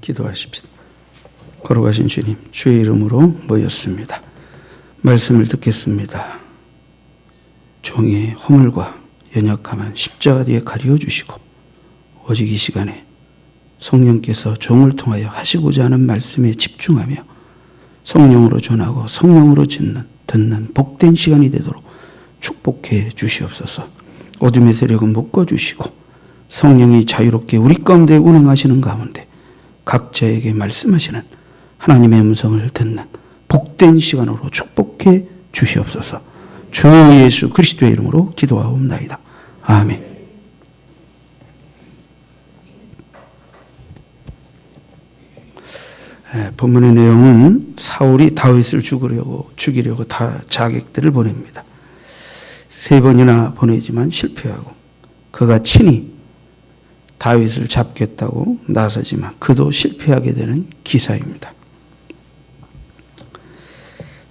기도하십시다. 걸어가신 주님, 주의 이름으로 모였습니다. 말씀을 듣겠습니다. 종의 허물과 연약함은 십자가 뒤에 가리워 주시고 오직 이 시간에 성령께서 종을 통하여 하시고자 하는 말씀에 집중하며 성령으로 전하고 성령으로 듣는 복된 시간이 되도록 축복해 주시옵소서. 어둠의 세력은 묶어주시고 성령이 자유롭게 우리 가운데 운행하시는 가운데 각자에게 말씀하시는 하나님의 음성을 듣는 복된 시간으로 축복해 주시옵소서. 주 예수 그리스도의 이름으로 기도하옵나이다. 아멘. 본문의 내용은 사울이 다윗을 죽이려고 다 자객들을 보냅니다. 3번이나 보내지만 실패하고 그가 친히 다윗을 잡겠다고 나서지만 그도 실패하게 되는 기사입니다.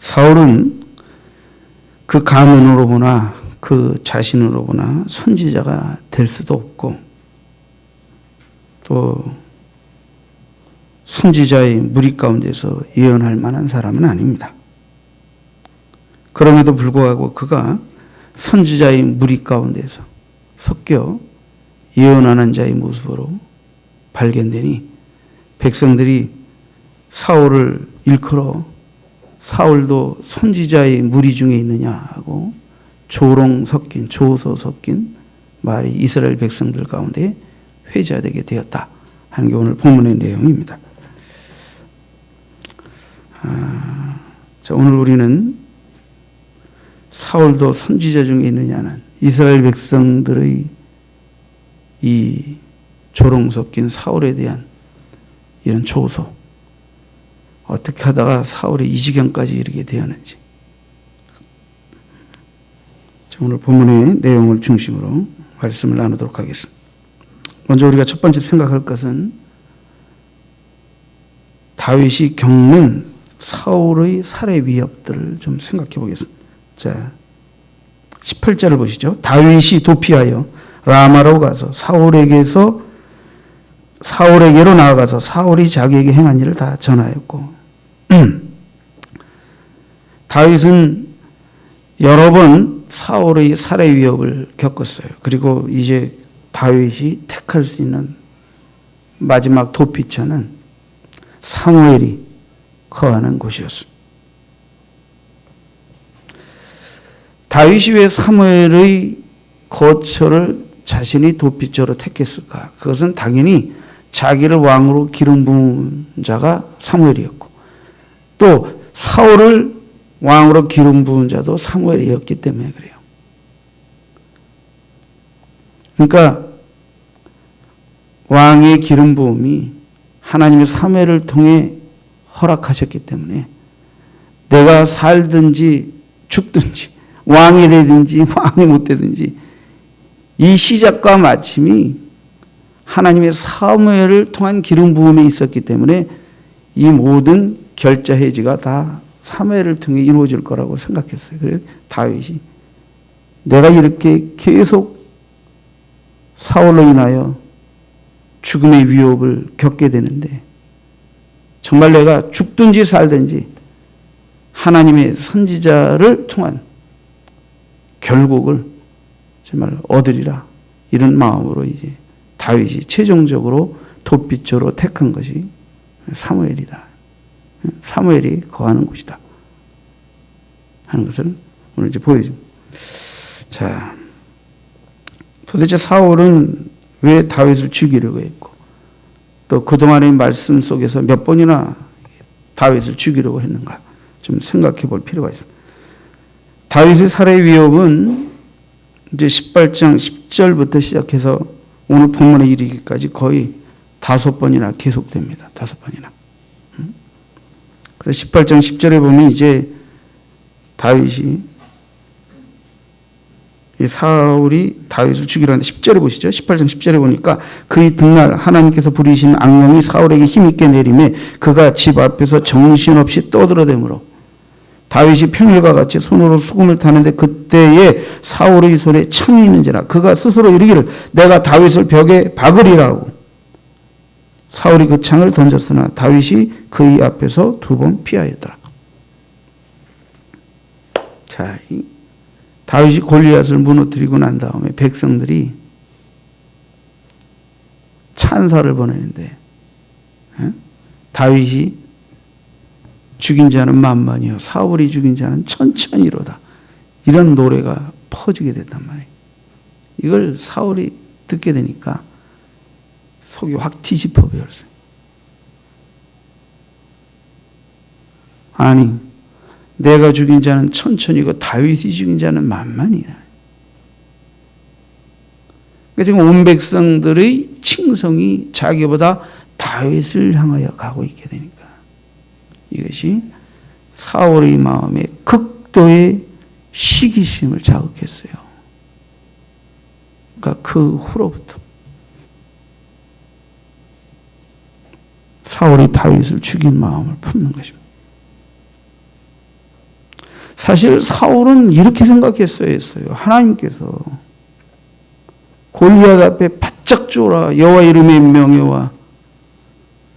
사울은 그 가문으로 보나 그 자신으로 보나 선지자가 될 수도 없고 또 선지자의 무리 가운데서 예언할 만한 사람은 아닙니다. 그럼에도 불구하고 그가 선지자의 무리 가운데서 섞여 예언하는 자의 모습으로 발견되니 백성들이 사울을 일컬어 사울도 선지자의 무리 중에 있느냐 하고 조소 섞인 말이 이스라엘 백성들 가운데 회자되게 되었다 하는 게 오늘 본문의 내용입니다. 자, 오늘 우리는 사울도 선지자 중에 있느냐는 이스라엘 백성들의 이 조롱 섞인 사울에 대한 이런 조소, 어떻게 하다가 사울이 이 지경까지 이르게 되었는지, 자, 오늘 본문의 내용을 중심으로 말씀을 나누도록 하겠습니다. 먼저 우리가 첫 번째 생각할 것은 다윗이 겪는 사울의 살해 위협들을 좀 생각해 보겠습니다. 자, 18절을 보시죠. 다윗이 도피하여 라마로 가서 사울에게로 나아가서 사울이 자기에게 행한 일을 다 전하였고 다윗은 여러 번 사울의 살해 위협을 겪었어요. 그리고 이제 다윗이 택할 수 있는 마지막 도피처는 사무엘이 거하는 곳이었습니다. 다윗이 왜 사무엘의 거처를 자신이 도피처로 택했을까? 그것은 당연히 자기를 왕으로 기름 부은 자가 사무엘이었고 또 사울을 왕으로 기름 부은 자도 사무엘이었기 때문에 그래요. 그러니까 왕의 기름 부음이 하나님의 사무엘을 통해 허락하셨기 때문에 내가 살든지 죽든지 왕이 되든지 왕이 못 되든지 이 시작과 마침이 하나님의 사무엘을 통한 기름 부음이 있었기 때문에 이 모든 결자 해지가 다 사무엘을 통해 이루어질 거라고 생각했어요. 그래서 다윗이 내가 이렇게 계속 사울로 인하여 죽음의 위협을 겪게 되는데 정말 내가 죽든지 살든지 하나님의 선지자를 통한 결국을 정말 얻으리라 이런 마음으로 이제 다윗이 최종적으로 도피처로 택한 것이 사무엘이다. 사무엘이 거하는 곳이다 하는 것을 오늘 이제 보여줍니다. 자, 도대체 사울은 왜 다윗을 죽이려고 했고 또 그동안의 말씀 속에서 몇 번이나 다윗을 죽이려고 했는가 좀 생각해 볼 필요가 있습니다. 다윗의 살해 위협은 이제 18장 10절부터 시작해서 오늘 본문에 이르기까지 거의 5번이나 계속됩니다. 5번이나. 그래서 18장 10절에 보면 이제 다윗이 사울이 다윗을 죽이려 하는데 10절에 보시죠. 18장 10절에 보니까 그 이튿날 하나님께서 부리신 악령이 사울에게 힘있게 내림에 그가 집 앞에서 정신없이 떠들어대므로 다윗이 평일과 같이 손으로 수금을 타는데 그때에 사울의 손에 창이 있는지라 그가 스스로 이르기를 내가 다윗을 벽에 박으리라고 사울이 그 창을 던졌으나 다윗이 그의 앞에서 2번 피하였더라. 자, 다윗이 골리앗을 무너뜨리고 난 다음에 백성들이 찬사를 보내는데, 다윗이 죽인 자는 만만이요 사울이 죽인 자는 천천히로다, 이런 노래가 퍼지게 됐단 말이에요. 이걸 사울이 듣게 되니까 속이 확 뒤집어 버렸어요. 아니, 내가 죽인 자는 천천히고 다윗이 죽인 자는 만만이야. 그러니까 지금 온 백성들의 칭송이 자기보다 다윗을 향하여 가고 있게 되니까 이것이 사울의 마음에 극도의 시기심을 자극했어요. 그러니까 그 후로부터 사울이 다윗을 죽인 마음을 품는 것입니다. 사실 사울은 이렇게 생각했어야 했어요. 하나님께서 골리앗 앞에 바짝 쫄아 여호와 이름의 명예와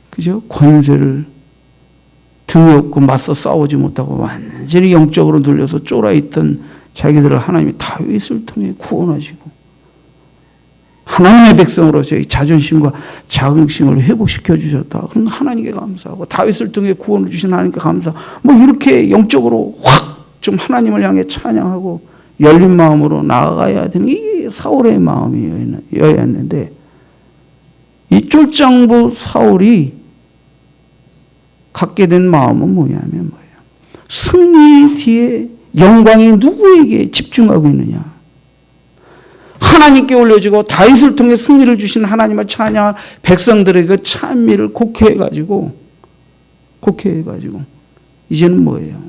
그죠? 권세를 등에 업고 맞서 싸우지 못하고 완전히 영적으로 눌려서 쫄아있던 자기들을 하나님이 다윗을 통해 구원하시고 하나님의 백성으로서의 자존심과 자긍심을 회복시켜 주셨다. 그럼 하나님께 감사하고 다윗을 통해 구원을 주신 하나님께 감사. 뭐 이렇게 영적으로 확 좀 하나님을 향해 찬양하고 열린 마음으로 나아가야 되는 이게 사울의 마음이어야 했는데, 이 쫄장부 사울이 갖게 된 마음은 뭐냐면 뭐예요? 승리 뒤에 영광이 누구에게 집중하고 있느냐? 하나님께 올려지고 다윗을 통해 승리를 주신 하나님을 찬양한 백성들의 그 찬미를 곡해가지고 이제는 뭐예요?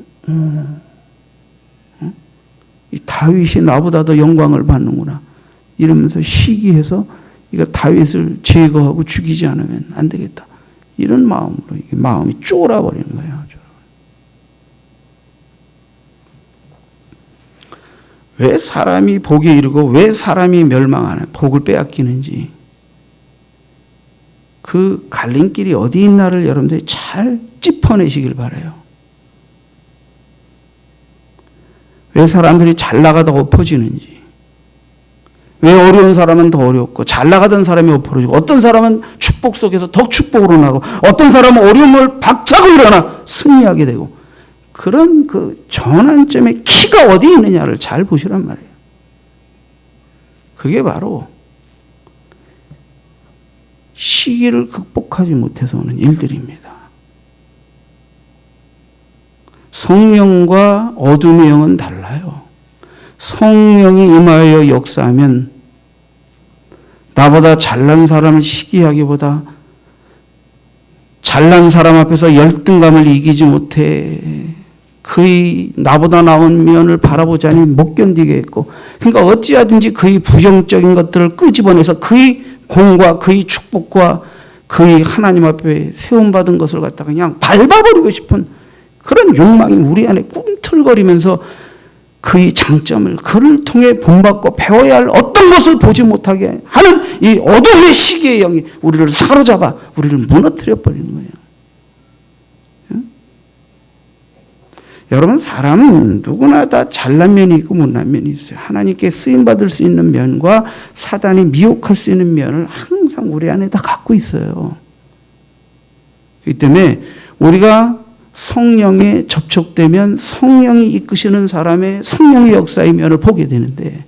이 다윗이 나보다 더 영광을 받는구나 이러면서 시기해서 이거 다윗을 제거하고 죽이지 않으면 안 되겠다, 이런 마음으로 이게 마음이 쫄아버리는 거예요. 왜 사람이 복에 이르고 왜 사람이 멸망하는 복을 빼앗기는지, 그 갈림길이 어디 있나를 여러분들이 잘 짚어내시길 바라요. 왜 사람들이 잘 나가다가 엎어지는지, 왜 어려운 사람은 더 어렵고 잘 나가던 사람이 엎어지고, 어떤 사람은 축복 속에서 더 축복으로 나고, 어떤 사람은 어려움을 박차고 일어나 승리하게 되고, 그런 그 전환점의 키가 어디 있느냐를 잘 보시란 말이에요. 그게 바로 시기를 극복하지 못해서 오는 일들입니다. 성령과 어둠의 영은 달라요. 성령이 임하여 역사하면 나보다 잘난 사람을 시기하기보다 잘난 사람 앞에서 열등감을 이기지 못해 그의 나보다 나은 면을 바라보자니 못 견디게 했고, 그러니까 어찌하든지 그의 부정적인 것들을 끄집어내서 그의 공과 그의 축복과 그의 하나님 앞에 세움받은 것을 갖다가 그냥 밟아버리고 싶은 그런 욕망이 우리 안에 꿈틀거리면서 그의 장점을 그를 통해 본받고 배워야 할 어떤 것을 보지 못하게 하는 이 어둠의 시기의 영이 우리를 사로잡아 우리를 무너뜨려 버리는 거예요. 응? 여러분, 사람은 누구나 다 잘난 면이 있고 못난 면이 있어요. 하나님께 쓰임받을 수 있는 면과 사단이 미혹할 수 있는 면을 항상 우리 안에 다 갖고 있어요. 그렇기 때문에 우리가 성령에 접촉되면 성령이 이끄시는 사람의 성령의 역사의 면을 보게 되는데,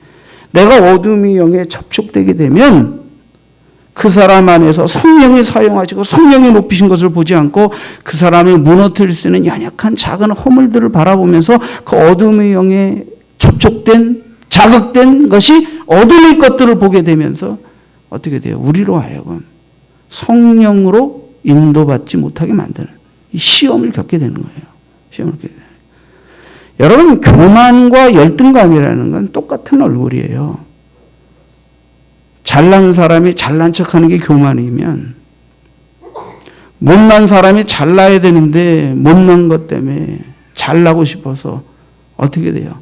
내가 어둠의 영에 접촉되게 되면 그 사람 안에서 성령이 사용하시고 성령이 높이신 것을 보지 않고 그 사람을 무너뜨릴 수 있는 연약한 작은 허물들을 바라보면서 그 어둠의 영에 접촉된 자극된 것이 어둠의 것들을 보게 되면서 어떻게 돼요? 우리로 하여금 성령으로 인도받지 못하게 만드는 시험을 겪게 되는 거예요. 시험을 겪게 되는 거예요. 여러분, 교만과 열등감이라는 건 똑같은 얼굴이에요. 잘난 사람이 잘난 척하는 게 교만이면, 못난 사람이 잘나야 되는데 못난 것 때문에 잘나고 싶어서 어떻게 돼요?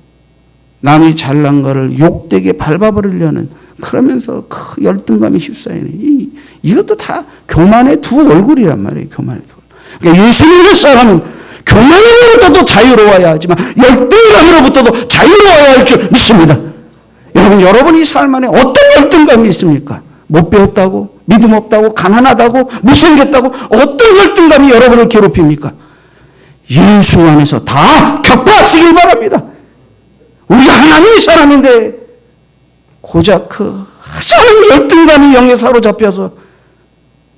남이 잘난 거를 욕되게 밟아버리려는, 그러면서 그 열등감이 휩싸이는, 이것도 다 교만의 두 얼굴이란 말이에요. 교만의 두 얼굴. 그러니까 예수님의 사람은 교만으로부터도 자유로워야 하지만 열등감으로부터도 자유로워야 할 줄 믿습니다. 여러분이 삶 안에 어떤 열등감이 있습니까? 못 배웠다고? 믿음 없다고? 가난하다고? 못생겼다고? 어떤 열등감이 여러분을 괴롭힙니까? 예수 안에서 다 격파하시길 바랍니다. 우리가 하나님의 사람인데 고작 그 하찮은 열등감이 영에 사로잡혀서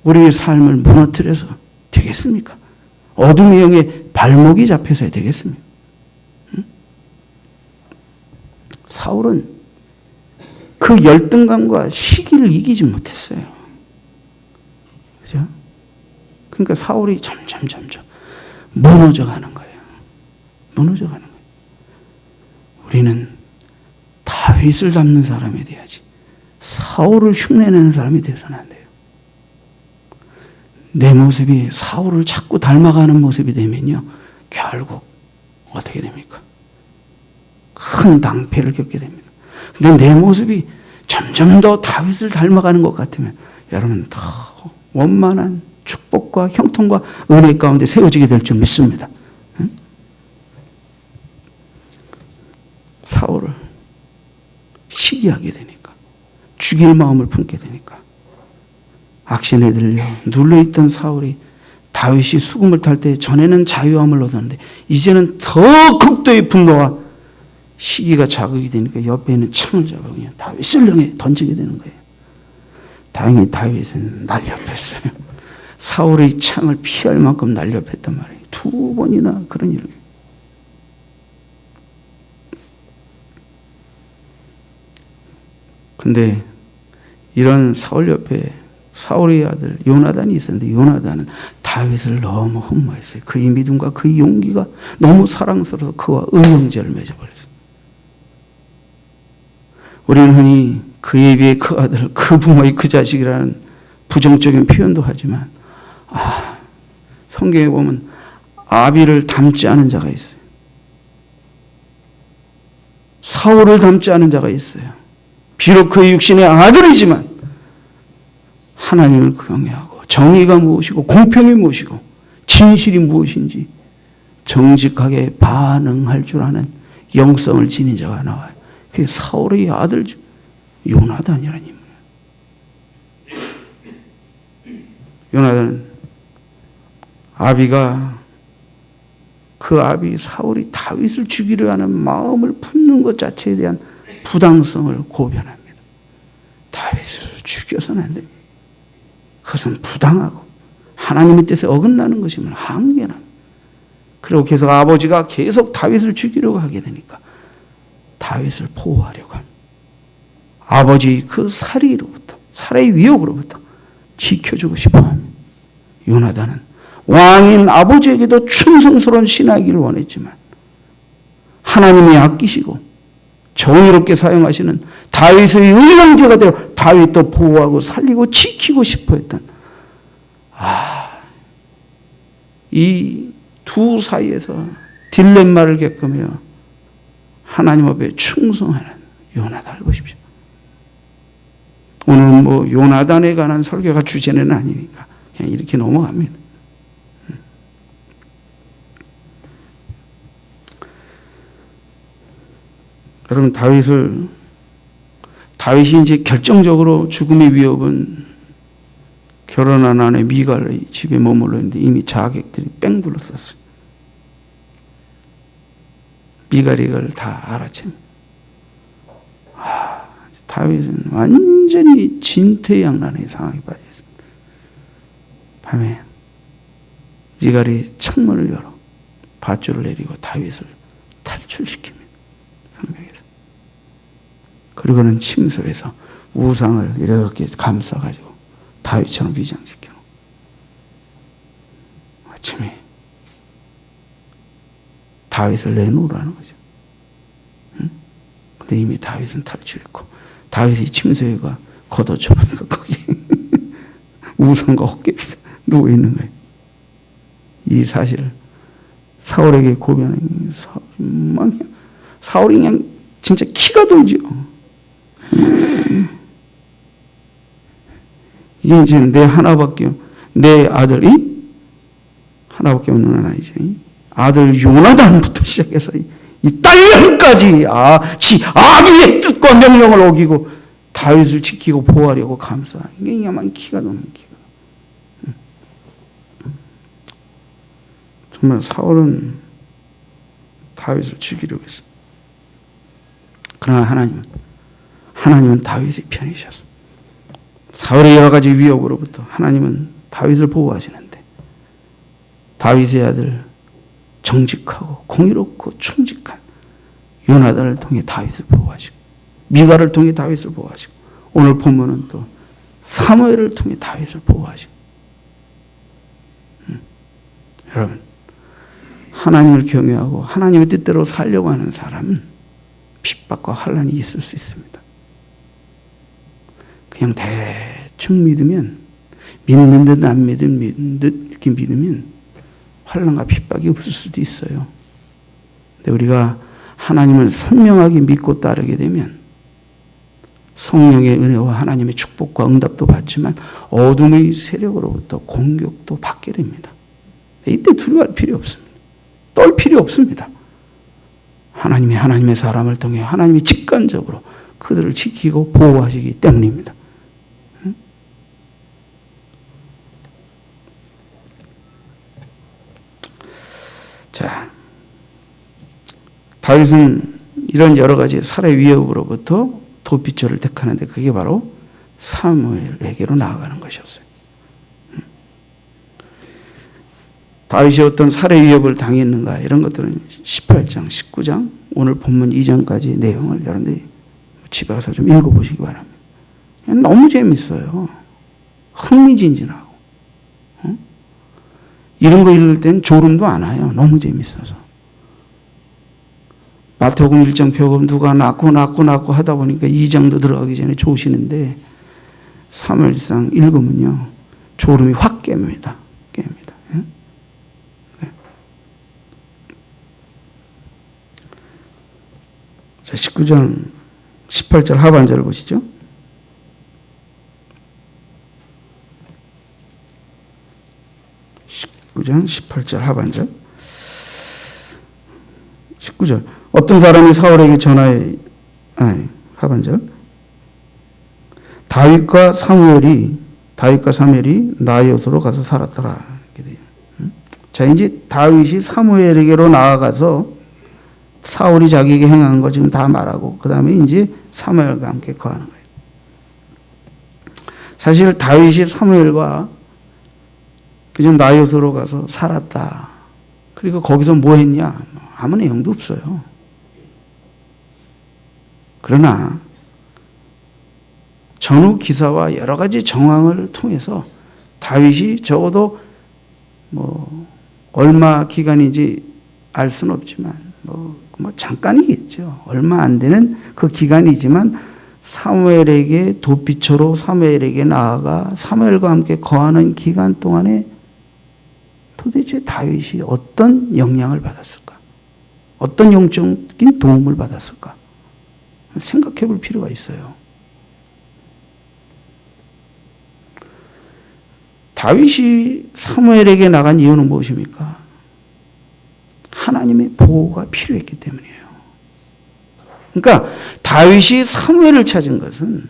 우리의 삶을 무너뜨려서 되겠습니까? 어둠의 영에 발목이 잡혀서야 되겠습니까? 사울은 그 열등감과 시기를 이기지 못했어요. 그죠? 그러니까 사울이 점점 무너져 가는 거예요. 무너져 가는 거예요. 우리는 다윗을 닮는 사람이 돼야지 사울을 흉내내는 사람이 돼서는 안 돼요. 내 모습이 사울을 자꾸 닮아가는 모습이 되면요, 결국 어떻게 됩니까? 큰 낭패를 겪게 됩니다. 근데 내 모습이 점점 더 다윗을 닮아가는 것 같으면 여러분 더 원만한 축복과 형통과 은혜 가운데 세워지게 될 줄 믿습니다. 응? 사울을 시기하게 되니까, 죽일 마음을 품게 되니까 악신에 들려 눌려있던 사울이 다윗이 수금을 탈 때 전에는 자유함을 얻었는데 이제는 더 극도의 분노와 시기가 자극이 되니까 옆에 있는 창을 잡아 그냥 다윗을 향해 던지게 되는 거예요. 다행히 다윗은 날렵했어요. 사울의 창을 피할 만큼 날렵했단 말이에요. 2번이나 그런 일을. 근데 이런 사울 옆에 사울의 아들 요나단이 있었는데 요나단은 다윗을 너무 흠모했어요. 그의 믿음과 그의 용기가 너무 사랑스러워서 그와 의형제를 맺어버렸어요. 우리는 흔히 그에 비해 그 아들, 그 부모의 그 자식이라는 부정적인 표현도 하지만 성경에 보면 아비를 닮지 않은 자가 있어요. 사울을 닮지 않은 자가 있어요. 비록 그의 육신의 아들이지만 하나님을 경외하고 정의가 무엇이고 공평이 무엇이고 진실이 무엇인지 정직하게 반응할 줄 아는 영성을 지닌 자가 나와요. 그게 사울의 아들 요나단이라는 인물이에요. 요나단은 그 아비 사울이 다윗을 죽이려 하는 마음을 품는 것 자체에 대한 부당성을 고변합니다. 다윗을 죽여서는 안 됩니다. 그것은 부당하고 하나님의 뜻에 어긋나는 것임을 항변합니다. 그리고 계속 아버지가 계속 다윗을 죽이려고 하게 되니까 다윗을 보호하려고 합니다. 아버지 그 살해의 위협으로부터 지켜주고 싶어 합니다. 요나단은 왕인 아버지에게도 충성스러운 신하이기를 원했지만 하나님이 아끼시고 정의롭게 사용하시는 다윗의 의형제가 되어 다윗도 보호하고 살리고 지키고 싶어 했던 이 두 사이에서 딜레마를 겪으며 하나님 앞에 충성하는 요나단을 보십시오. 오늘은 요나단에 관한 설교가 주제는 아니니까 그냥 이렇게 넘어갑니다. 여러분 다윗이 이제 결정적으로 죽음의 위협은 결혼한 아내 미갈의 집에 머물러 있는데 이미 자객들이 뺑 둘러쌌어요. 미갈이 이걸 다 알아챕니다. 다윗은 완전히 진퇴양난의 상황에 빠졌습니다. 밤에 미갈이 창문을 열어 밧줄을 내리고 다윗을 탈출시킵니다. 성벽에서. 그리고는 침소에서 우상을 이렇게 감싸가지고 다윗처럼 위장시켜. 아침에 다윗을 내놓으라는 거죠. 응? 근데 이미 다윗은 탈출했고 다윗이 침소에가 걷어줘 보니까 거기 우상과 헛개비가 누워있는 거예요. 이 사실을 사울에게 고변한 사울이 그냥 진짜 키가 돌죠. 이게 이제 내 아들이 하나밖에 없는 아이죠. 아들 요나단부터 시작해서 이 딸년까지 아비의 뜻과 명령을 어기고 다윗을 지키고 보호하려고 감싸. 이게 야만 기가 넘는 기가. 정말 사울은 다윗을 죽이려고 했어. 그러나 하나님은 다윗의 편이셨어. 사울의 여러 가지 위협으로부터 하나님은 다윗을 보호하시는데 다윗의 아들 정직하고 공의롭고 충직한 요나단을 통해 다윗을 보호하시고 미가를 통해 다윗을 보호하시고 오늘 본문은 또 사무엘을 통해 다윗을 보호하시고 여러분 하나님을 경외하고 하나님의 뜻대로 살려고 하는 사람은 핍박과 환난이 있을 수 있습니다. 그냥 대충 믿으면 믿는 듯 안 믿는 듯 이렇게 믿으면 환난과 핍박이 없을 수도 있어요. 근데 우리가 하나님을 선명하게 믿고 따르게 되면 성령의 은혜와 하나님의 축복과 응답도 받지만 어둠의 세력으로부터 공격도 받게 됩니다. 이때 두려워할 필요 없습니다. 떨 필요 없습니다. 하나님의 사람을 통해 하나님이 직관적으로 그들을 지키고 보호하시기 때문입니다. 자, 다윗은 이런 여러 가지 살해 위협으로부터 도피처를 택하는데 그게 바로 사무엘에게로 나아가는 것이었어요. 다윗이 어떤 살해 위협을 당했는가 이런 것들은 18장, 19장, 오늘 본문 2장까지 내용을 여러분들이 집에 가서 좀 읽어보시기 바랍니다. 너무 재밌어요. 흥미진진하고. 이런 거 읽을 땐 졸음도 안 와요. 너무 재밌어서. 마태복음 1장 표금 누가 낳고 하다 보니까 2장도 들어가기 전에 조시는데 사무엘상 읽으면요. 졸음이 확 깹니다. 자, 19장 18절 하반절을 보시죠. 19장 18절 하반절. 19절. 어떤 사람이 사울에게 하반절. 다윗과 사무엘이 나이옷으로 가서 살았더라. 이렇게 돼요. 자, 이제 다윗이 사무엘에게로 나아가서 사울이 자기에게 행한 거 지금 다 말하고 그 다음에 이제 사무엘과 함께 거하는 거예요. 사실 다윗이 사무엘과 그냥 나이옷으로 가서 살았다. 그리고 거기서 뭐 했냐? 아무 내용도 없어요. 그러나 전후 기사와 여러 가지 정황을 통해서 다윗이 적어도 얼마 기간인지 알 수는 없지만 잠깐이겠죠. 얼마 안 되는 그 기간이지만 사무엘에게 도피처로 사무엘에게 나아가 사무엘과 함께 거하는 기간 동안에 도대체 다윗이 어떤 영향을 받았을까? 어떤 영적인 도움을 받았을까? 생각해 볼 필요가 있어요. 다윗이 사무엘에게 나간 이유는 무엇입니까? 하나님의 보호가 필요했기 때문이에요. 그러니까 다윗이 사무엘을 찾은 것은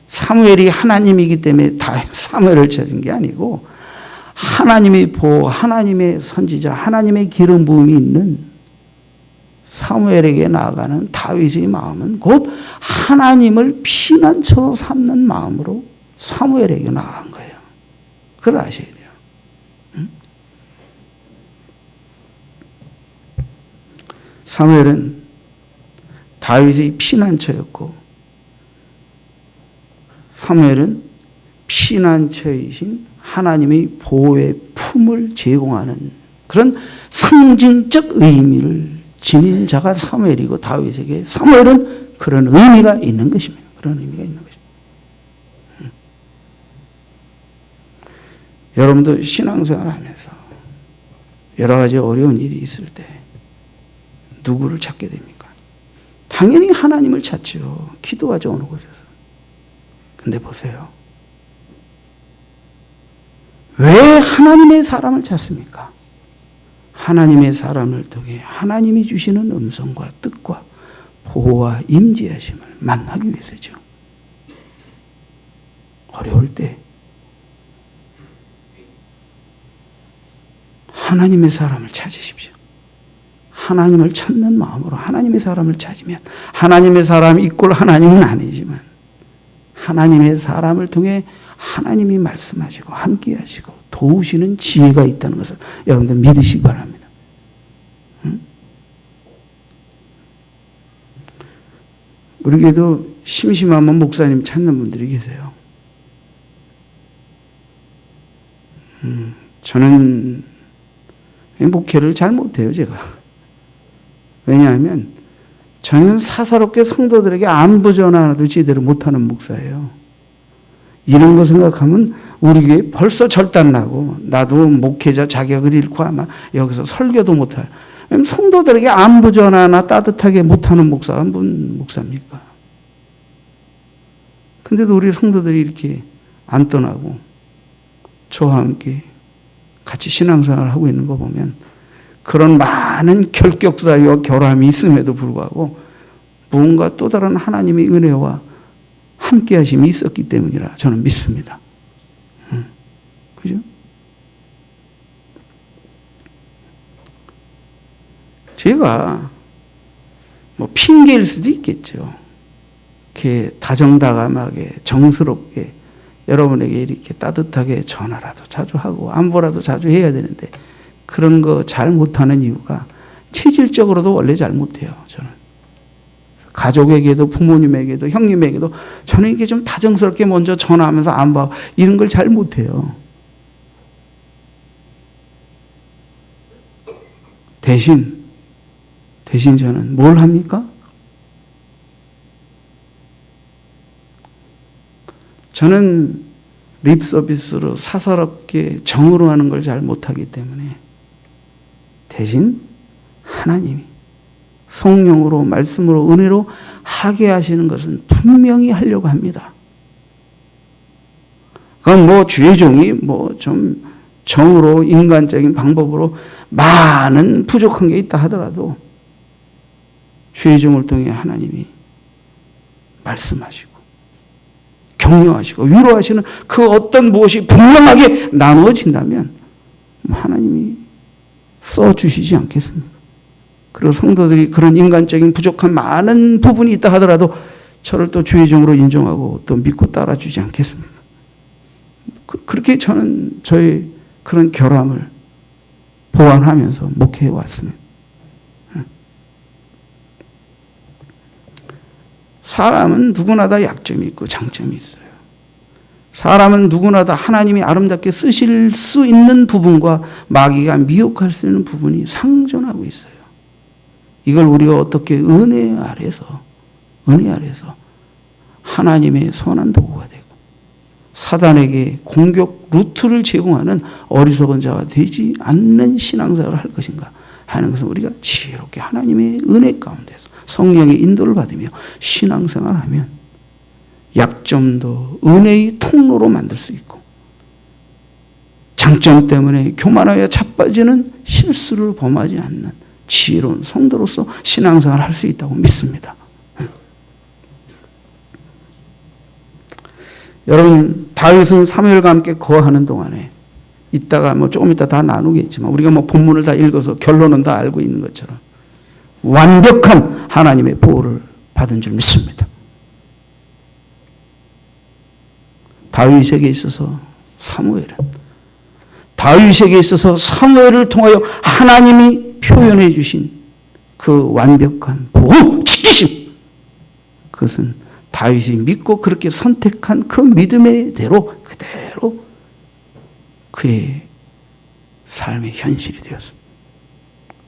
사무엘이 하나님이기 때문에 사무엘을 찾은 게 아니고 하나님의 보호, 하나님의 선지자, 하나님의 기름 부음이 있는 사무엘에게 나아가는 다윗의 마음은 곧 하나님을 피난처로 삼는 마음으로 사무엘에게 나아간 거예요. 그걸 아셔야 돼요. 사무엘은 다윗의 피난처였고 사무엘은 피난처이신 하나님의 보호의 품을 제공하는 그런 상징적 의미를 지닌 자가 사무엘이고 다윗에게 사무엘은 그런 의미가 있는 것입니다. 그런 의미가 있는 것입니다. 여러분도 신앙생활하면서 여러 가지 어려운 일이 있을 때 누구를 찾게 됩니까? 당연히 하나님을 찾죠. 기도하죠, 어느 곳에서. 근데 보세요. 왜 하나님의 사람을 찾습니까? 하나님의 사람을 통해 하나님이 주시는 음성과 뜻과 보호와 임재하심을 만나기 위해서죠. 어려울 때 하나님의 사람을 찾으십시오. 하나님을 찾는 마음으로 하나님의 사람을 찾으면, 하나님의 사람 이꼴 하나님은 아니지만 하나님의 사람을 통해 하나님이 말씀하시고 함께 하시고 도우시는 지혜가 있다는 것을 여러분들 믿으시기 바랍니다. 우리 교회도 심심하면 목사님 찾는 분들이 계세요. 저는 목회를 잘 못해요, 제가. 왜냐하면 저는 사사롭게 성도들에게 안부 전화도 제대로 못하는 목사예요. 이런 거 생각하면 우리 교회 벌써 절단나고 나도 목회자 자격을 잃고 아마 여기서 설교도 못할. 성도들에게 안부 전화나 따뜻하게 못하는 목사가 뭔 목사입니까? 근데도 우리 성도들이 이렇게 안 떠나고 저와 함께 같이 신앙생활을 하고 있는 거 보면 그런 많은 결격사유와 결함이 있음에도 불구하고 무언가 또 다른 하나님의 은혜와 함께 하심이 있었기 때문이라 저는 믿습니다. 그죠? 제가 뭐 핑계일 수도 있겠죠. 이렇게 다정다감하게 정스럽게 여러분에게 이렇게 따뜻하게 전화라도 자주 하고 안부라도 자주 해야 되는데 그런 거 잘 못하는 이유가 체질적으로도 원래 잘 못해요. 저는 가족에게도 부모님에게도 형님에게도 저는 이게 좀 다정스럽게 먼저 전화하면서 안부 이런 걸 잘 못해요. 대신 저는 뭘 합니까? 저는 립 서비스로 사사롭게 정으로 하는 걸 잘 못하기 때문에 대신 하나님이 성령으로 말씀으로 은혜로 하게 하시는 것은 분명히 하려고 합니다. 그건 뭐 주의 종이 뭐 좀 정으로 인간적인 방법으로 많은 부족한 게 있다 하더라도 주의 종을 통해 하나님이 말씀하시고 격려하시고 위로하시는 그 어떤 무엇이 분명하게 나누어진다면 하나님이 써주시지 않겠습니까? 그리고 성도들이 그런 인간적인 부족한 많은 부분이 있다 하더라도 저를 또 주의 종으로 인정하고 또 믿고 따라주지 않겠습니까? 그렇게 저는 저의 그런 결함을 보완하면서 목회해 왔습니다. 사람은 누구나 다 약점이 있고 장점이 있어요. 사람은 누구나 다 하나님이 아름답게 쓰실 수 있는 부분과 마귀가 미혹할 수 있는 부분이 상존하고 있어요. 이걸 우리가 어떻게 은혜 아래서 하나님의 선한 도구가 되고 사단에게 공격 루트를 제공하는 어리석은 자가 되지 않는 신앙생활을 할 것인가 하는 것은 우리가 지혜롭게 하나님의 은혜 가운데서 성령의 인도를 받으며 신앙생활을 하면 약점도 은혜의 통로로 만들 수 있고 장점 때문에 교만하여 자빠지는 실수를 범하지 않는 지혜로운 성도로서 신앙생활을 할 수 있다고 믿습니다. 여러분 다윗은 사무엘과 함께 거하는 동안에 이따가 뭐 조금 이따 다 나누겠지만 우리가 뭐 본문을 다 읽어서 결론은 다 알고 있는 것처럼 완벽한 하나님의 보호를 받은 줄 믿습니다. 다윗에게 있어서 사무엘을 통하여 하나님이 표현해 주신 그 완벽한 보호, 지키심, 그것은 다윗이 믿고 그렇게 선택한 그 믿음의 대로 그대로 그의 삶의 현실이 되었습니다.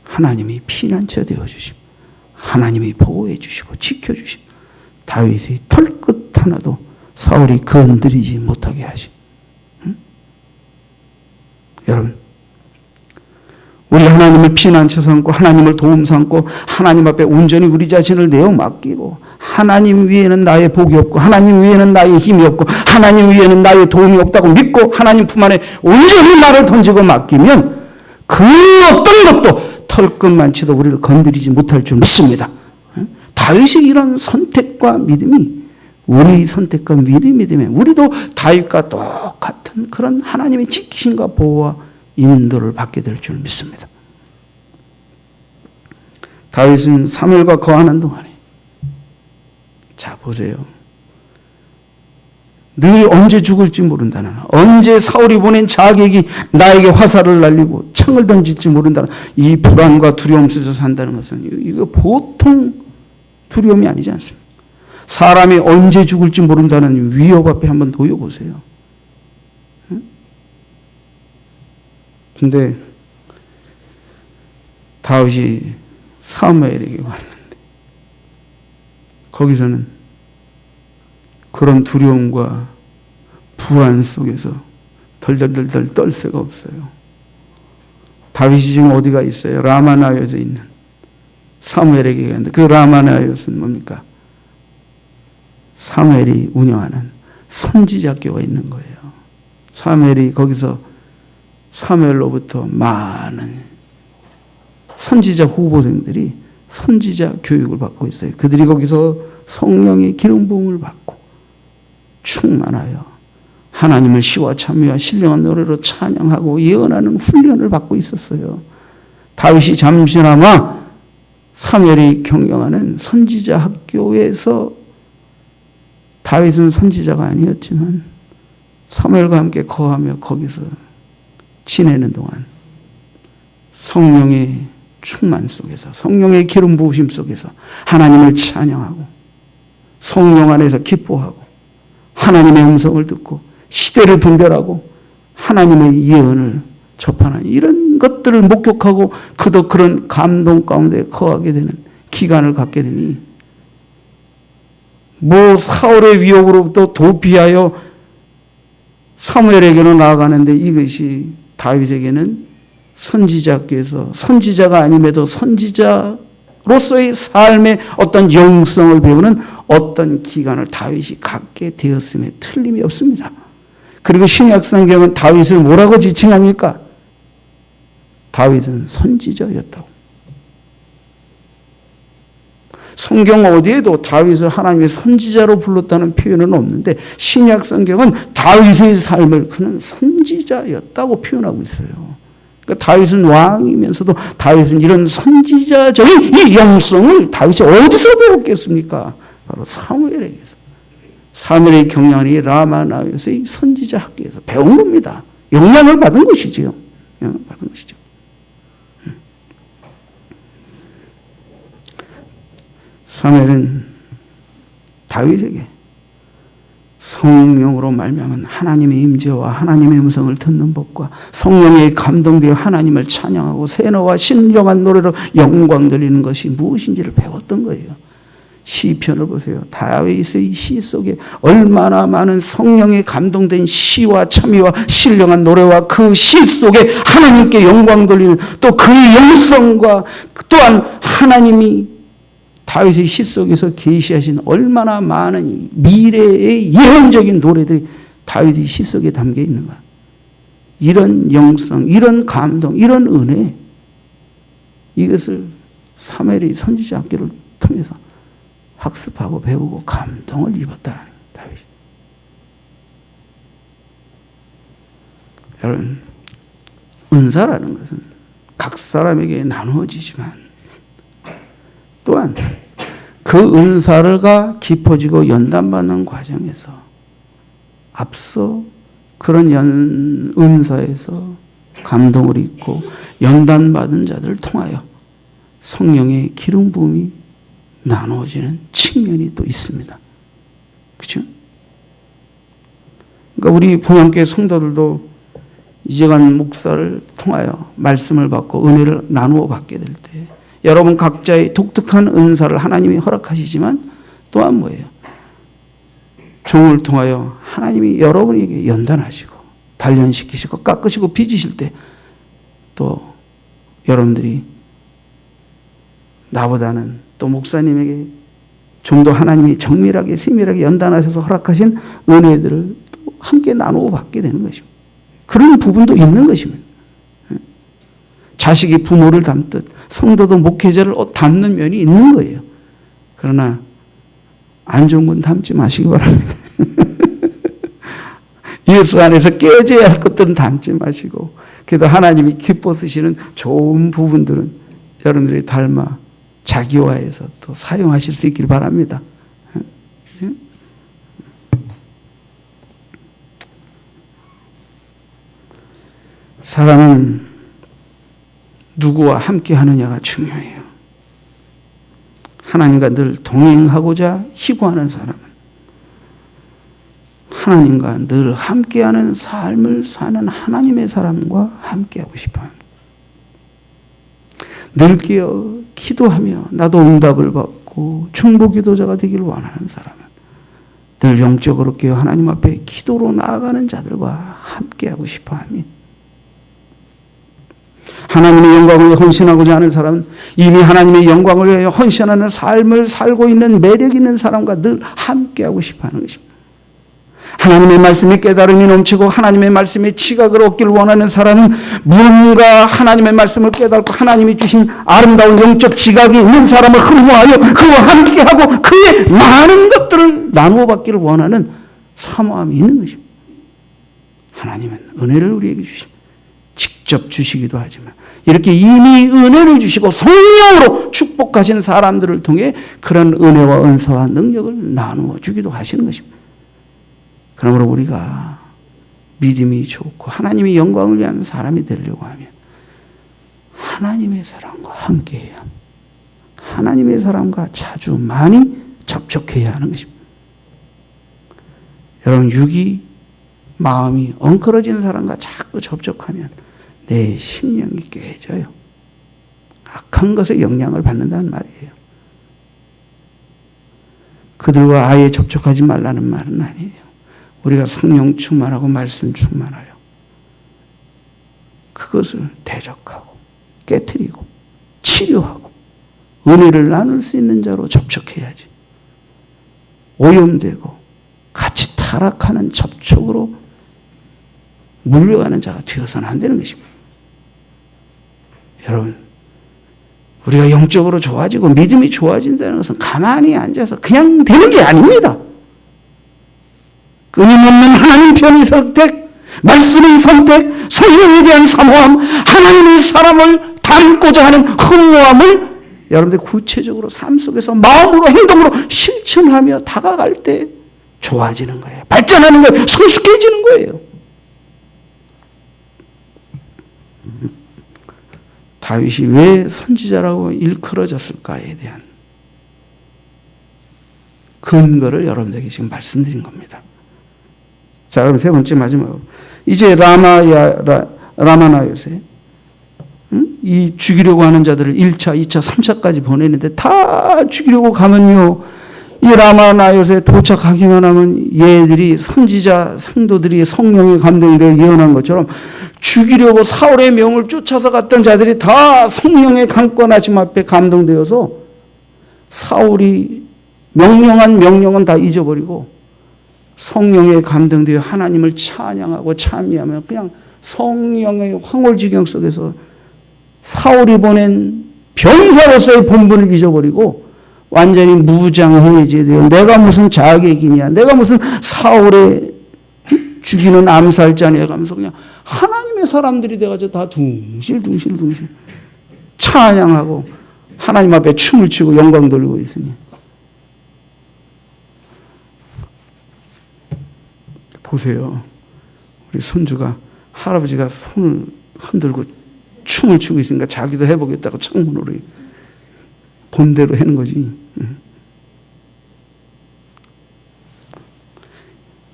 하나님이 피난처 되어주시고 하나님이 보호해 주시고 지켜주시고 다윗의 털끝 하나도 사울이 건드리지 못하게 하시. 여러분 우리 하나님을 피난처 삼고 하나님을 도움 삼고 하나님 앞에 온전히 우리 자신을 내어 맡기고 하나님 위에는 나의 복이 없고 하나님 위에는 나의 힘이 없고 하나님 위에는 나의 도움이 없다고 믿고 하나님 품 안에 온전히 나를 던지고 맡기면 그 어떤 것도 털끝만치도 우리를 건드리지 못할 줄 믿습니다. 다윗이 이런 선택과 믿음이 우리 선택과 믿음이 되면 우리도 다윗과 똑같은 그런 하나님의 지키심과 보호와 인도를 받게 될 줄 믿습니다. 다윗은 사무엘과 거하는 동안에 자 보세요. 늘 언제 죽을지 모른다는, 언제 사울이 보낸 자객이 나에게 화살을 날리고 창을 던질지 모른다는 이 불안과 두려움 속에서 산다는 것은 이거 보통 두려움이 아니지 않습니까? 사람이 언제 죽을지 모른다는 위협 앞에 한번 놓여보세요. 근데 다윗이 사무엘에게 왔는데 거기서는 그런 두려움과 불안 속에서 덜덜덜덜 떨 새가 없어요. 다윗이 지금 어디가 있어요? 라마나요에 있는 사무엘에게 갔는데 그 라마나요는 뭡니까? 사무엘이 운영하는 선지자교가 있는 거예요. 사무엘이 거기서 사무엘로부터 많은 선지자 후보생들이 선지자 교육을 받고 있어요. 그들이 거기서 성령의 기름 부음을 받고 충만하여 하나님을 시와 참미와 신령한 노래로 찬양하고 예언하는 훈련을 받고 있었어요. 다윗이 잠시나마 사무엘이 경영하는 선지자 학교에서 다윗은 선지자가 아니었지만 사무엘과 함께 거하며 거기서 지내는 동안 성령의 충만 속에서 성령의 기름 부으심 속에서 하나님을 찬양하고 성령 안에서 기뻐하고 하나님의 음성을 듣고 시대를 분별하고 하나님의 예언을 접하는 이런 것들을 목격하고 그도 그런 감동 가운데 거하게 되는 기간을 갖게 되니 뭐 사울의 위협으로부터 도피하여 사무엘에게로 나아가는데 이것이 다윗에게는 선지자께서 선지자가 아님에도 선지자로서의 삶의 어떤 영성을 배우는 어떤 기간을 다윗이 갖게 되었음에 틀림이 없습니다. 그리고 신약성경은 다윗을 뭐라고 지칭합니까? 다윗은 선지자였다고. 성경 어디에도 다윗을 하나님의 선지자로 불렀다는 표현은 없는데 신약성경은 다윗의 삶을 그는 선지자였다고 표현하고 있어요. 그러니까 다윗은 왕이면서도 다윗은 이런 선지자적인 이 영성을 다윗이 어디서 배웠겠습니까? 바로 사무엘에게서. 사무엘의 경영이 라마나요에서의 선지자 학교에서 배운 겁니다. 영향을 받은 것이지요. 영향을 받은 것이죠. 사무엘은 다윗에게 성령으로 말미암은 하나님의 임재와 하나님의 음성을 듣는 법과 성령에 감동되어 하나님을 찬양하고 새노와 신령한 노래로 영광 돌리는 것이 무엇인지를 배웠던 거예요. 시편을 보세요. 다윗의 시 속에 얼마나 많은 성령에 감동된 시와 참미와 신령한 노래와 그 시 속에 하나님께 영광 돌리는 또 그의 영성과 또한 하나님이 다윗의 시 속에서 계시하신 얼마나 많은 미래의 예언적인 노래들이 다윗의 시 속에 담겨 있는가. 이런 영성, 이런 감동, 이런 은혜, 이것을 사무엘이 선지자 학교를 통해서 학습하고 배우고 감동을 입었다. 다윗이. 여러분, 은사라는 것은 각 사람에게 나누어지지만 또한 그 은사가 깊어지고 연단받는 과정에서 앞서 그런 은사에서 감동을 입고 연단받은 자들을 통하여 성령의 기름 부음이 나누어지는 측면이 또 있습니다. 그렇죠? 그러니까 우리 봉양교회 성도들도 이재관 목사를 통하여 말씀을 받고 은혜를 나누어 받게 될 때 여러분 각자의 독특한 은사를 하나님이 허락하시지만 또한 뭐예요? 종을 통하여 하나님이 여러분에게 연단하시고 단련시키시고 깎으시고 빚으실 때 또 여러분들이 나보다는 또 목사님에게 좀 더 하나님이 정밀하게 세밀하게 연단하셔서 허락하신 은혜들을 또 함께 나누고 받게 되는 것입니다. 그런 부분도 있는 것입니다. 자식이 부모를 닮듯 성도도 목회자를 닮는 면이 있는 거예요. 그러나 안 좋은 건 닮지 마시기 바랍니다. 예수 안에서 깨져야 할 것들은 닮지 마시고, 그래도 하나님이 기뻐 쓰시는 좋은 부분들은 여러분들이 닮아 자기화해서 또 사용하실 수 있길 바랍니다. 사랑은 누구와 함께 하느냐가 중요해요. 하나님과 늘 동행하고자 희구하는 사람은 하나님과 늘 함께하는 삶을 사는 하나님의 사람과 함께하고 싶어요. 늘 깨어 기도하며 나도 응답을 받고 중보 기도자가 되기를 원하는 사람은 늘 영적으로 깨어 하나님 앞에 기도로 나아가는 자들과 함께하고 싶어합니다. 하나님의 영광을 위해 헌신하고자 하는 사람은 이미 하나님의 영광을 위해 헌신하는 삶을 살고 있는 매력 있는 사람과 늘 함께하고 싶어하는 것입니다. 하나님의 말씀에 깨달음이 넘치고 하나님의 말씀에 지각을 얻기를 원하는 사람은 무언가 하나님의 말씀을 깨닫고 하나님이 주신 아름다운 영적 지각이 있는 사람을 흠모하여 그와 함께하고 그의 많은 것들을 나누어 받기를 원하는 사모함이 있는 것입니다. 하나님은 은혜를 우리에게 주십니다. 직접 주시기도 하지만 이렇게 이미 은혜를 주시고 성령으로 축복하신 사람들을 통해 그런 은혜와 은사와 능력을 나누어 주기도 하시는 것입니다. 그러므로 우리가 믿음이 좋고 하나님의 영광을 위한 사람이 되려고 하면 하나님의 사람과 함께해야 합니다. 하나님의 사람과 자주 많이 접촉해야 하는 것입니다. 여러분, 육이 마음이 엉클어진 사람과 자꾸 접촉하면 내 심령이 깨져요. 악한 것에 영향을 받는다는 말이에요. 그들과 아예 접촉하지 말라는 말은 아니에요. 우리가 성령 충만하고 말씀 충만하여 그것을 대적하고 깨트리고 치료하고 은혜를 나눌 수 있는 자로 접촉해야지. 오염되고 같이 타락하는 접촉으로 물려가는 자가 되어서는 안 되는 것입니다. 여러분, 우리가 영적으로 좋아지고 믿음이 좋아진다는 것은 가만히 앉아서 그냥 되는 게 아닙니다. 끊임없는 하나님 편의 선택, 말씀의 선택, 성령에 대한 사모함, 하나님의 사람을 닮고자 하는 흠모함을 여러분들 구체적으로 삶 속에서 마음으로 행동으로 실천하며 다가갈 때 좋아지는 거예요. 발전하는 거예요. 성숙해지는 거예요. 다윗이 왜 선지자라고 일컬어졌을까에 대한 근거를 여러분들에게 지금 말씀드린 겁니다. 자, 그럼 세 번째 마지막으로 이제 라마나요세 이 죽이려고 하는 자들을 1차, 2차, 3차까지 보내는데 다 죽이려고 가면요, 이 라마나요세 도착하기만 하면 얘들이 선지자 성도들이 성령의 감동되어 예언한 것처럼 죽이려고 사울의 명을 쫓아서 갔던 자들이 다 성령의 강권하심 앞에 감동되어서 사울이 명령한 명령은 다 잊어버리고 성령의 감동되어 하나님을 찬양하고 찬미하며 그냥 성령의 황홀지경 속에서 사울이 보낸 병사로서의 본분을 잊어버리고 완전히 무장해제되어 내가 무슨 자객이냐, 내가 무슨 사울의 죽이는 암살자냐 하면서 그냥 하나님의 사람들이 돼가지고 다 둥실둥실 찬양하고 하나님 앞에 춤을 추고 영광 돌리고 있으니 보세요. 우리 손주가 할아버지가 손을 흔들고 춤을 추고 있으니까 자기도 해보겠다고 창문으로 본대로 하는 거지.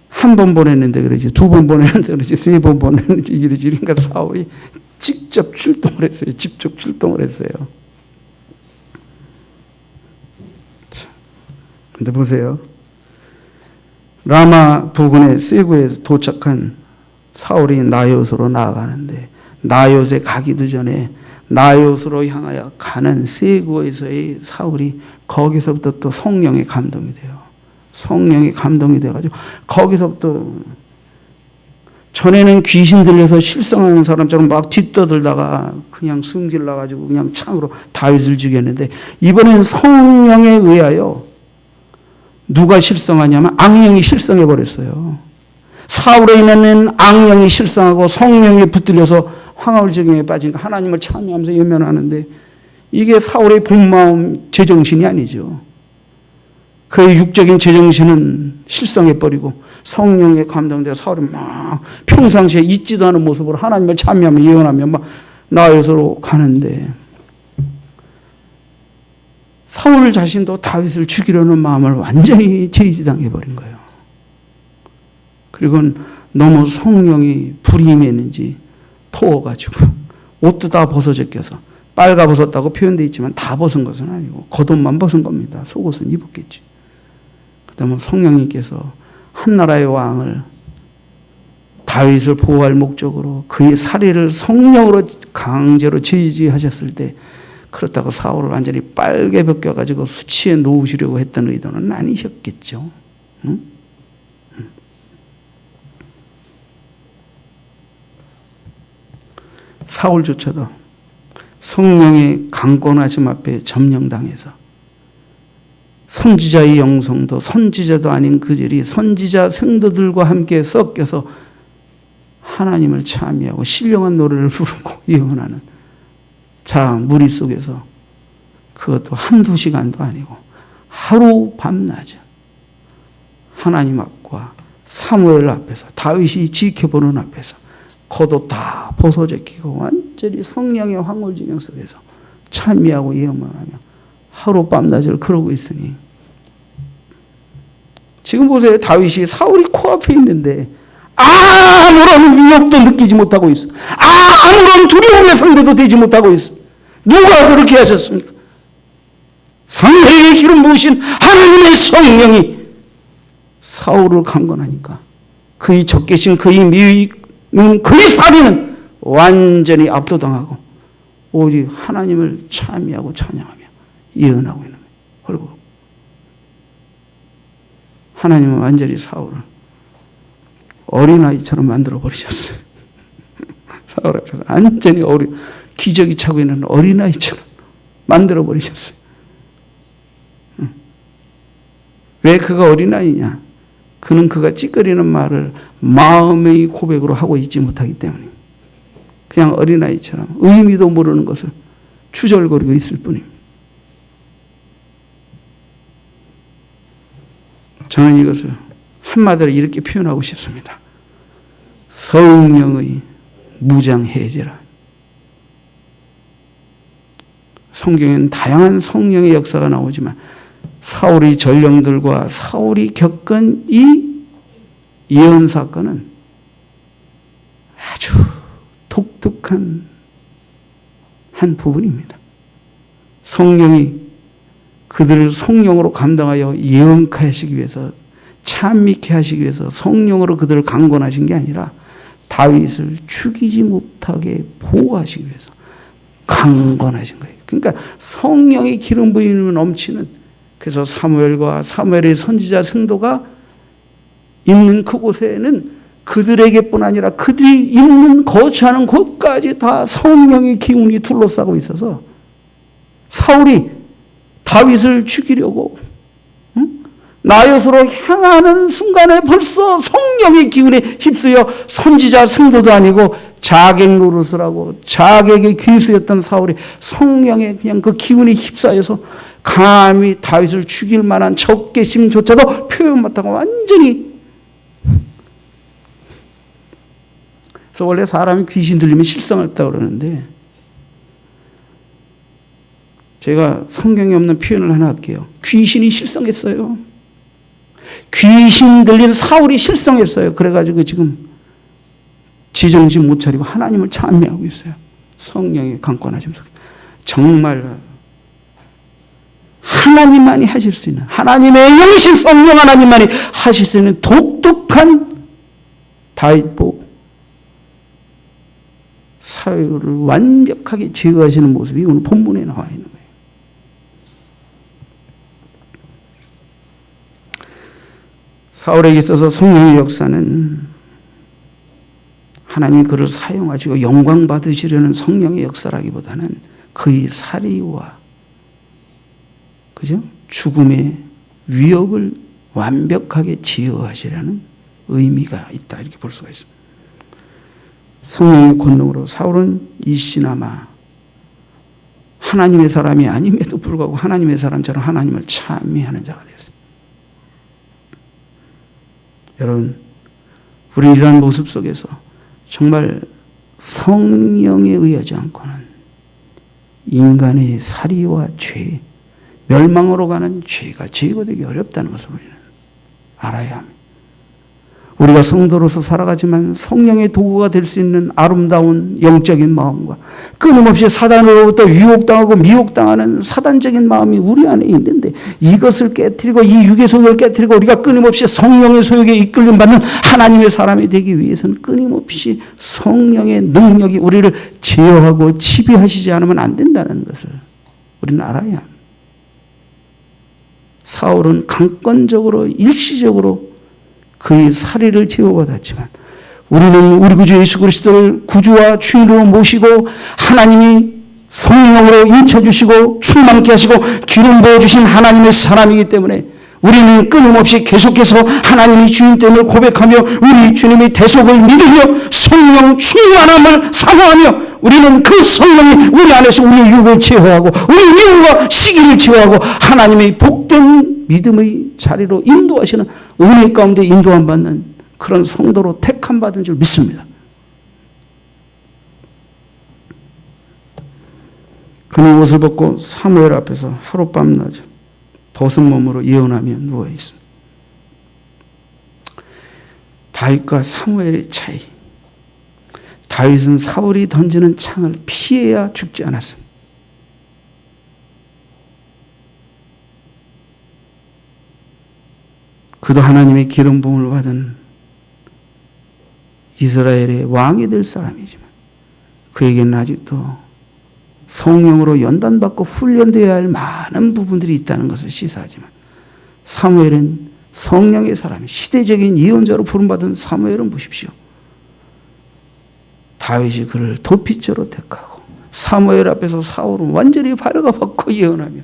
한 번 보냈는데 그러지, 두 번 보냈는데 그러지, 세 번 보냈는지 이러지. 그러니까 사울이 직접 출동을 했어요. 직접 출동을 했어요. 근데 보세요. 라마 부근의 세구에 도착한 사울이 나요스로 나아가는데 나요스에 가기도 전에 나요스로 향하여 가는 세구에서의 사울이 거기서부터 또 성령의 감동이 돼요. 성령의 감동이 돼가지고 거기서부터 전에는 귀신 들려서 실성하는 사람처럼 막 뒤떠들다가 그냥 승질 나가지고 그냥 창으로 다윗을 죽였는데 이번엔 성령에 의하여 누가 실성하냐면 악령이 실성해 버렸어요. 사울에 있는 악령이 실성하고 성령에 붙들려서 황홀증에 빠지니까 하나님을 찬미하면서 예면하는데 이게 사울의 본마음 제정신이 아니죠. 그의 육적인 제정신은 실성해 버리고 성령에 감동되어 사울이 막 평상시에 잊지도 않은 모습으로 하나님을 찬미하며 예언하며 막 나아서로 가는데 사울 자신도 다윗을 죽이려는 마음을 완전히 제지당해 버린 거예요. 그리고 너무 성령이 불이 임했는지 더워가지고 옷도 다 벗어졌겨서 빨가 벗었다고 표현되어 있지만 다 벗은 것은 아니고 겉옷만 벗은 겁니다. 속옷은 입었겠지. 그다음에 성령님께서 한나라의 왕을 다윗을 보호할 목적으로 그의 살해를 성령으로 강제로 제지하셨을 때 그렇다고 사울을 완전히 빨개 벗겨가지고 수치에 놓으시려고 했던 의도는 아니셨겠죠. 응? 사울조차도 성령의 강권하심 앞에 점령당해서 선지자의 영성도 선지자도 아닌 그들이 선지자 생도들과 함께 섞여서 하나님을 찬미하고 신령한 노래를 부르고 예언하는 자 무리 속에서 그것도 한두 시간도 아니고 하루 밤낮 하나님 앞과 사무엘 앞에서 다윗이 지켜보는 앞에서 겉옷 다 벗어제끼고 완전히 성령의 황홀지경 속에서 찬미하고 예언하며 하루 밤낮을 그러고 있으니 지금 보세요. 다윗이 사울이 코앞에 있는데 아무런 위협도 느끼지 못하고 있어. 아무런 두려움의 상대도 되지 못하고 있어. 누가 그렇게 하셨습니까? 성령의 기름 부으신 하나님의 성령이 사울을 강권하니까 그의 적개심, 그의 미는, 그의 살인은 완전히 압도당하고 오직 하나님을 찬미하고 찬양하며 예언하고 있는 거예요. 헐고 하나님은 완전히 사울을 어린아이처럼 만들어버리셨어요. 사울 앞에서 완전히 기저귀 차고 있는 어린아이처럼 만들어버리셨어요. 왜 그가 어린아이냐? 그는 그가 찌꺼리는 말을 마음의 고백으로 하고 있지 못하기 때문입니다. 그냥 어린아이처럼 의미도 모르는 것을 추절거리고 있을 뿐입니다. 저는 이것을 한마디로 이렇게 표현하고 싶습니다. 성령의 무장해제라. 성경에는 다양한 성령의 역사가 나오지만 사울의 전령들과 사울이 겪은 이 예언 사건은 아주 독특한 한 부분입니다. 성령이 그들을 성령으로 감당하여 예언케 하시기 위해서 찬미케 하시기 위해서 성령으로 그들을 강권하신 게 아니라 다윗을 죽이지 못하게 보호하시기 위해서 강권하신 거예요. 그러니까 성령의 기름 부음이 넘치는 그래서 사무엘과 사무엘의 선지자 생도가 있는 그곳에는 그들에게뿐 아니라 그들이 있는 거처하는 곳까지 다 성령의 기운이 둘러싸고 있어서 사울이 다윗을 죽이려고 나요스로 향하는 순간에 벌써 성령의 기운에 휩쓰여 선지자 생도도 아니고 자객 노릇을 하고 자객의 귀수였던 사울이 성령의 그냥 그 기운에 휩싸여서 감히 다윗을 죽일 만한 적개심조차도 표현 못하고 완전히. 그래서 원래 사람이 귀신 들리면 실성했다고 그러는데 제가 성경에 없는 표현을 하나 할게요. 귀신이 실성했어요. 귀신 들린 사울이 실성했어요. 그래가지고 지금 지정신 못 차리고 하나님을 찬미하고 있어요. 성령의 강권하심 속에. 정말 하나님만이 하실 수 있는, 하나님의 영신 성령 하나님만이 하실 수 있는 독특한 다윗복 사울을 완벽하게 제거하시는 모습이 오늘 본문에 나와 있는 거예요. 사울에게 있어서 성령의 역사는 하나님이 그를 사용하시고 영광 받으시려는 성령의 역사라기보다는 그의 살이와 그죠? 죽음의 위협을 완벽하게 제어하시려는 의미가 있다 이렇게 볼 수가 있습니다. 성령의 권능으로 사울은 이씨나마 하나님의 사람이 아님에도 불구하고 하나님의 사람처럼 하나님을 찬미하는 자가 되었습니다. 여러분, 우리 이러한 모습 속에서 정말 성령에 의하지 않고는 인간의 살이와 죄, 멸망으로 가는 죄가 제거되기 어렵다는 것을 우리는 알아야 합니다. 우리가 성도로서 살아가지만 성령의 도구가 될 수 있는 아름다운 영적인 마음과 끊임없이 사단으로부터 유혹당하고 미혹당하는 사단적인 마음이 우리 안에 있는데 이것을 깨트리고 이 육의 소욕을 깨트리고 우리가 끊임없이 성령의 소욕에 이끌림 받는 하나님의 사람이 되기 위해서는 끊임없이 성령의 능력이 우리를 제어하고 지배하시지 않으면 안 된다는 것을 우리는 알아야 합니다. 사울은 강권적으로 일시적으로 그의 살해를 제어받았지만 우리는 우리 구주 예수 그리스도를 구주와 주인으로 모시고 하나님이 성령으로 인쳐주시고 충만케 하시고 기름 부어주신 하나님의 사람이기 때문에 우리는 끊임없이 계속해서 하나님이 주인됨을 고백하며 우리 주님의 대속을 믿으며 성령 충만함을 사모하며 우리는 그 성령이 우리 안에서 우리의 육을 제어하고 우리의 미움과 시기를 제어하고 하나님의 복된 믿음의 자리로 인도하시는 은혜 가운데 인도함 받는 그런 성도로 택함 받은 줄 믿습니다. 그는 옷을 벗고 사무엘 앞에서 하룻밤 낮에 벗은 몸으로 예언하며 누워 있습니다. 다윗과 사무엘의 차이. 다윗은 사울이 던지는 창을 피해야 죽지 않았습니다. 그도 하나님의 기름 부음을 받은 이스라엘의 왕이 될 사람이지만 그에게는 아직도 성령으로 연단받고 훈련되어야 할 많은 부분들이 있다는 것을 시사하지만 사무엘은 성령의 사람, 시대적인 예언자로 부름받은 사무엘은 보십시오. 다윗이 그를 도피처로 택하고 사무엘 앞에서 사울은 완전히 발효받고 예언하며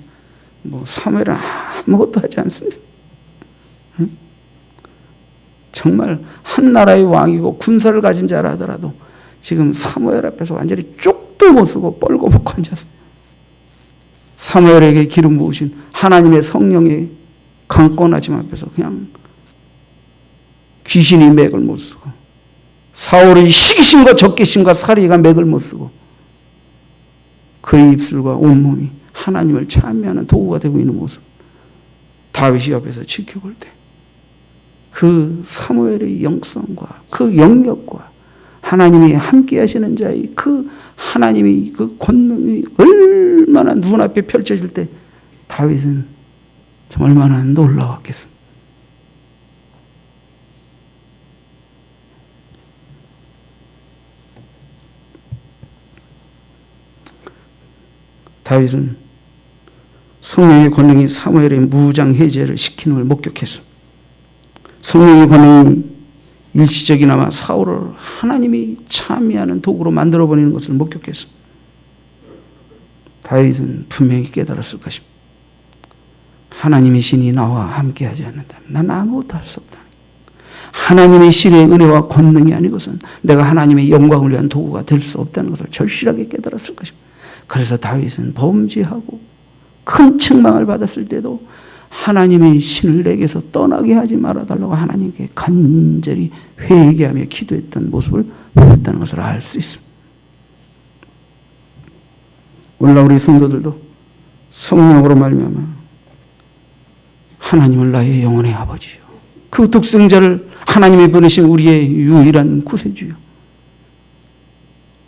사무엘은 아무것도 하지 않습니다. 정말 한 나라의 왕이고 군사를 가진 자라 하더라도 지금 사무엘 앞에서 완전히 쪽도 못 쓰고 뻘거벗고 앉아서 사무엘에게 기름 부으신 하나님의 성령의 강권하심 앞에서 그냥 귀신이 맥을 못 쓰고 사울의 시기심과 적개심과 살이가 맥을 못 쓰고 그의 입술과 온몸이 하나님을 찬미하는 도구가 되고 있는 모습 다윗이 옆에서 지켜볼 때 그 사무엘의 영성과 그 영역과 하나님이 함께 하시는 자의 그 하나님의 그 권능이 얼마나 눈앞에 펼쳐질 때 다윗은 좀 얼마나 놀라웠겠습니까? 다윗은 성령의 권능이 사무엘의 무장 해제를 시키는 걸 목격했습니다. 성령의 권능이 일시적이나마 사울을 하나님이 참여하는 도구로 만들어버리는 것을 목격했습니다. 다윗은 분명히 깨달았을 것입니다. 하나님의 신이 나와 함께하지 않는다. 난 아무것도 할 수 없다. 하나님의 신의 은혜와 권능이 아니고선 내가 하나님의 영광을 위한 도구가 될 수 없다는 것을 절실하게 깨달았을 것입니다. 그래서 다윗은 범죄하고 큰 책망을 받았을 때도 하나님의 신을 내게서 떠나게 하지 말아달라고 하나님께 간절히 회개하며 기도했던 모습을 보였다는 것을 알 수 있습니다. 오늘날 우리 성도들도 성령으로 말미암아 하나님을 나의 영혼의 아버지요 그 독생자를 하나님이 보내신 우리의 유일한 구세주요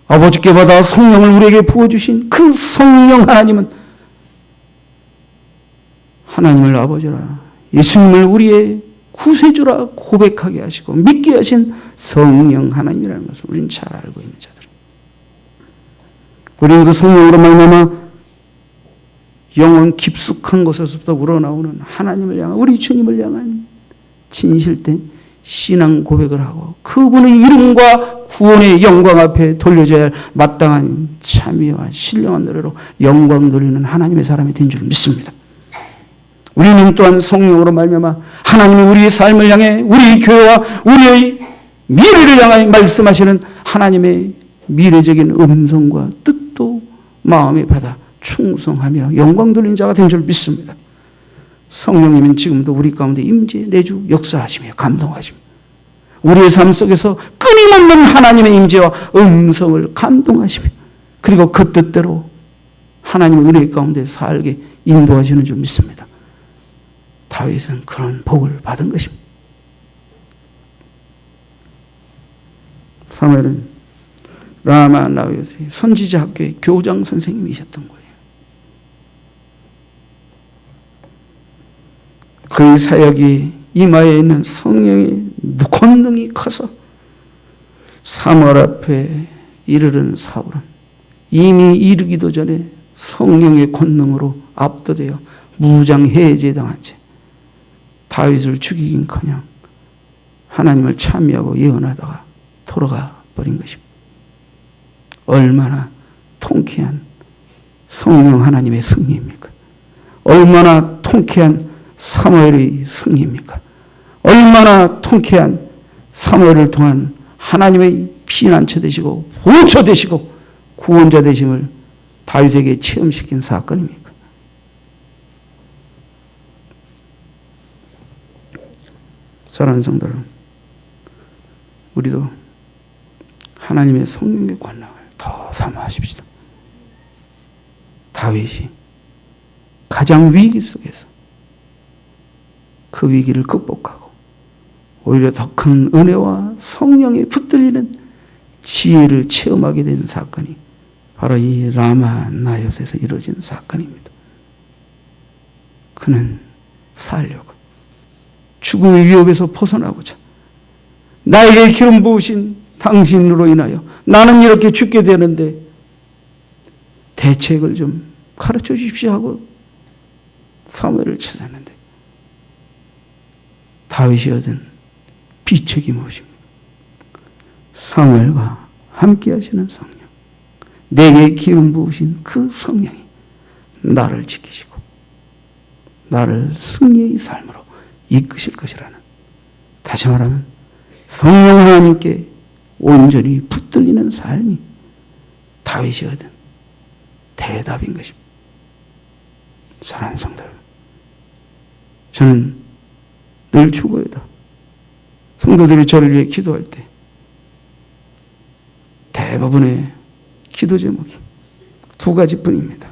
아버지께 받아 성령을 우리에게 부어주신 그 성령 하나님은 하나님을 아버지라 예수님을 우리의 구세주라 고백하게 하시고 믿게 하신 성령 하나님이라는 것을 우리는 잘 알고 있는 자들. 우리는 그 성령으로 말미암아 영혼 깊숙한 곳에서부터 우러나오는 하나님을 향한, 우리 주님을 향한 진실된 신앙 고백을 하고 그분의 이름과 구원의 영광 앞에 돌려져야 할 마땅한 참여와 신령한 노래로 영광 돌리는 하나님의 사람이 된 줄 믿습니다. 우리는 또한 성령으로 말미암아 하나님이 우리의 삶을 향해, 우리 교회와 우리의 미래를 향하여 말씀하시는 하나님의 미래적인 음성과 뜻도 마음에 받아 충성하며 영광 돌리는 자가 된 줄 믿습니다. 성령님은 지금도 우리 가운데 임재 내주 역사하시며 감동하시며 우리의 삶 속에서 끊임없는 하나님의 임재와 음성을 감동하시며 그리고 그 뜻대로 하나님의 은혜 가운데 살게 인도하시는 줄 믿습니다. 다윗은 그런 복을 받은 것입니다. 사무엘은 라마 나윗의 선지자 학교의 교장 선생님이셨던 거예요. 그의 사역이 이마에 있는 성령의 권능이 커서 사무엘 앞에 이르는 사울은 이미 이르기도 전에 성령의 권능으로 압도되어 무장해제당한 채 다윗을 죽이긴커녕 하나님을 찬미하고 예언하다가 돌아가 버린 것입니다. 얼마나 통쾌한 성령 하나님의 승리입니까? 얼마나 통쾌한 사무엘의 승리입니까? 얼마나 통쾌한 사무엘을 통한 하나님의 피난처 되시고 보호처 되시고 구원자 되심을 다윗에게 체험시킨 사건입니까? 사랑하는 성도 여러분, 우리도 하나님의 성령의 권능을 더 사모하십시다. 다윗이 가장 위기 속에서 그 위기를 극복하고 오히려 더 큰 은혜와 성령에 붙들리는 지혜를 체험하게 된 사건이 바로 이 라마 나옅에서 이루어진 사건입니다. 그는 살려고 죽음의 위협에서 벗어나고자 나에게 기름 부으신 당신으로 인하여 나는 이렇게 죽게 되는데 대책을 좀 가르쳐 주십시오 하고 사무엘을 찾았는데 다윗이 얻은 비책이 무엇입니까? 사무엘과 함께 하시는 성령, 내게 기름 부으신 그 성령이 나를 지키시고 나를 승리의 삶으로 이끄실 것이라는, 다시 말하면 성령 하나님께 온전히 붙들리는 삶이 다윗이 얻은 대답인 것입니다. 사랑하는 성도 여러분, 저는 늘 죽어요다. 성도들이 저를 위해 기도할 때 대부분의 기도 제목이 두 가지뿐입니다.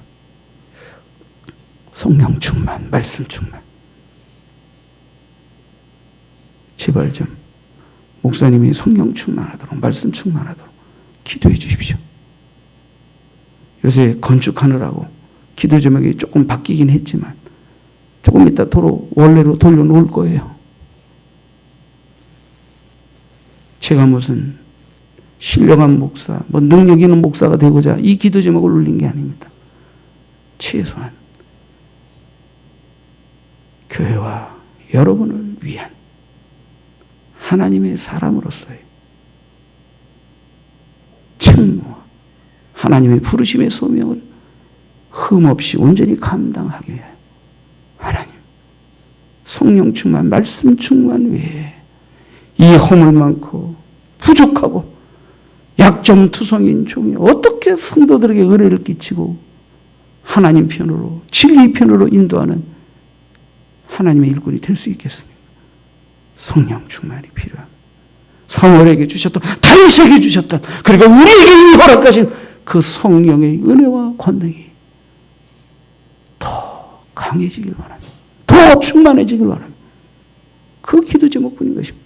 성령 충만, 말씀 충만. 제발 좀 목사님이 성령 충만하도록, 말씀 충만하도록 기도해 주십시오. 요새 건축하느라고 기도 제목이 조금 바뀌긴 했지만 조금 이따 도로 원래로 돌려놓을 거예요. 제가 무슨 신령한 목사, 능력 있는 목사가 되고자 이 기도 제목을 올린 게 아닙니다. 최소한 교회와 여러분을 위한 하나님의 사람으로서의 책무와 하나님의 부르심의 소명을 흠없이 온전히 감당하기 위해 하나님, 성령 충만, 말씀 충만 외에 이 허물 많고 부족하고 약점투성인 종이 어떻게 성도들에게 은혜를 끼치고 하나님 편으로, 진리 편으로 인도하는 하나님의 일꾼이 될 수 있겠습니까? 성령 충만이 필요합니다. 사무엘에게 주셨던, 다윗에게 주셨던, 그리고 우리에게 허락하신 그 성령의 은혜와 권능이 더 강해지길 원합니다. 더 충만해지길 원합니다. 그 기도 제목뿐인 것입니다.